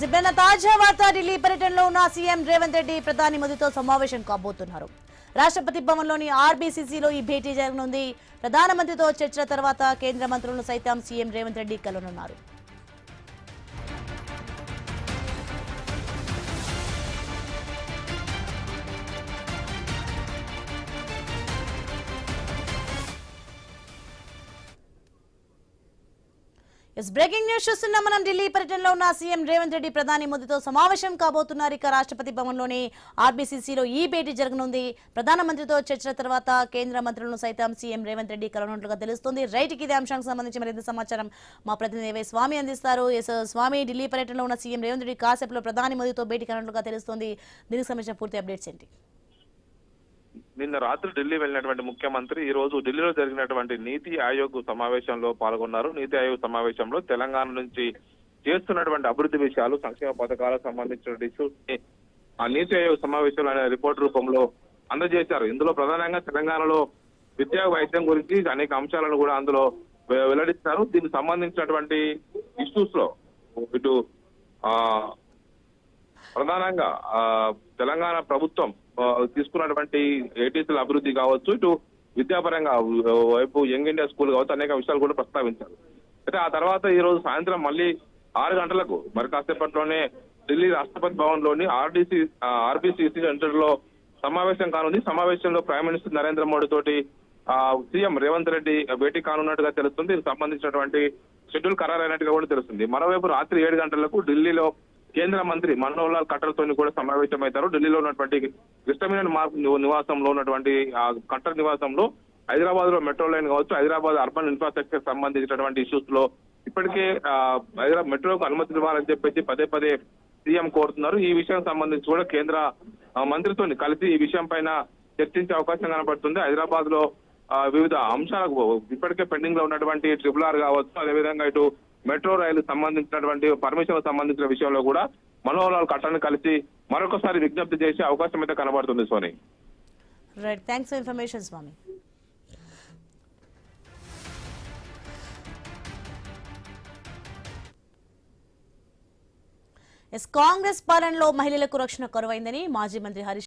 ఇప్పుడైన తాజా వార్త ఢిల్లీ పర్యటనలో ఉన్న సీఎం రేవంత్ రెడ్డి ప్రధాని మోదీతో సమావేశం కాబోతున్నారు. రాష్ట్రపతి భవన్లోని ఆర్బీసీసీలో ఈ భేటీ జరగనుంది. ప్రధానమంత్రితో చర్చల తర్వాత కేంద్ర మంత్రులను సైతం సీఎం రేవంత్ రెడ్డి కలవనున్నారు. బ్రేకింగ్ న్యూస్ చూస్తున్నాం. మనం ఢిల్లీ పర్యటనలో ఉన్న సీఎం రేవంత్ రెడ్డి ప్రధాని మోదీతో సమావేశం కాబోతున్నారు. ఇక రాష్ట్రపతి భవన్లోని ఆర్బీసీసీలో ఈ భేటీ జరగనుంది. ప్రధానమంత్రితో చర్చల తర్వాత కేంద్ర మంత్రులను సైతం సీఎం రేవంత్ రెడ్డి కలవనున్నట్లుగా తెలుస్తుంది. రైట్, ఇదే అంశానికి సంబంధించి మరింత సమాచారం మా ప్రతినిధి స్వామి అందిస్తారు. స్వామి, ఢిల్లీ పర్యటనలో ఉన్న సీఎం రేవంత్ రెడ్డి కాసేపులో ప్రధాని మోదీతో భేటీ కానున్నట్లుగా తెలుస్తుంది. దీనికి సంబంధించిన పూర్తి అప్డేట్స్ ఏంటి? నిన్న రాత్రి ఢిల్లీ వెళ్ళినటువంటి ముఖ్యమంత్రి ఈ రోజు ఢిల్లీలో జరిగినటువంటి నీతి ఆయోగ్ సమావేశంలో పాల్గొన్నారు. నీతి ఆయోగ్ సమావేశంలో తెలంగాణ నుంచి చేస్తున్నటువంటి అభివృద్ధి విషయాలు, సంక్షేమ పథకాలకు సంబంధించిన ఇష్యూస్ ని ఆ నీతి ఆయోగ్ సమావేశంలో అనే రిపోర్ట్ రూపంలో అందజేశారు. ఇందులో ప్రధానంగా తెలంగాణలో విద్యా వైద్యం గురించి అనేక అంశాలను కూడా అందులో వెల్లడిస్తారు. దీనికి సంబంధించినటువంటి ఇష్యూస్ లో ఇటు ప్రధానంగా తెలంగాణ ప్రభుత్వం తీసుకున్నటువంటి ఏటీసీల అభివృద్ధి కావచ్చు, ఇటు విద్యాపరంగా వైపు యంగ్ ఇండియా స్కూల్ కావచ్చు, అనేక విషయాలు కూడా ప్రస్తావించారు. అయితే ఆ తర్వాత ఈ రోజు సాయంత్రం మళ్ళీ 6 గంటలకు మరి కాసేపట్లోనే ఢిల్లీ రాష్ట్రపతి భవన్ లోని ఆర్బీసీసీ సెంటర్ లో సమావేశం కానుంది. సమావేశంలో ప్రైమ్ మినిస్టర్ నరేంద్ర మోడీ తోటి సీఎం రేవంత్ రెడ్డి భేటీ కానున్నట్టుగా తెలుస్తుంది. దీనికి సంబంధించినటువంటి షెడ్యూల్ ఖరారైనట్టుగా కూడా తెలుస్తుంది. మరోవైపు రాత్రి 7 గంటలకు ఢిల్లీలో కేంద్ర మంత్రి మనోహర్ లాల్ ఖట్టర్ తోని కూడా సమావేశమవుతారు. ఢిల్లీలో ఉన్నటువంటి కృష్ణమేనన్ మార్గ్ నివాసంలో ఉన్నటువంటి ఖట్టర్ నివాసంలో హైదరాబాద్ లో మెట్రో లైన్ కావచ్చు, హైదరాబాద్ అర్బన్ ఇన్ఫ్రాస్ట్రక్చర్ సంబంధించినటువంటి ఇష్యూస్ లో ఇప్పటికే హైదరాబాద్ మెట్రోకు అనుమతి ఇవ్వాలని చెప్పేసి పదే సీఎం కోరుతున్నారు. ఈ విషయానికి సంబంధించి కూడా కేంద్ర మంత్రితో కలిసి ఈ విషయం పైన చర్చించే అవకాశం కనబడుతుంది. హైదరాబాద్ లో వివిధ అంశాలకు ఇప్పటికే పెండింగ్ లో ఉన్నటువంటి RRR కావచ్చు, అదేవిధంగా ఇటు మెట్రో రైలు సంబంధించినటువంటి పర్మిషన్ సంబంధించిన విషయంలో కూడా మనోహర్ లాల్ ఖట్టర్ని కలిసి మరొకసారి విజ్ఞప్తి చేసే అవకాశం అయితే కనబడుతుంది. సోని, right, thanks for information Swami. Congress పాలనలో మహిళలకు రక్షణ కరువైందని మాజీ మంత్రి హరీష్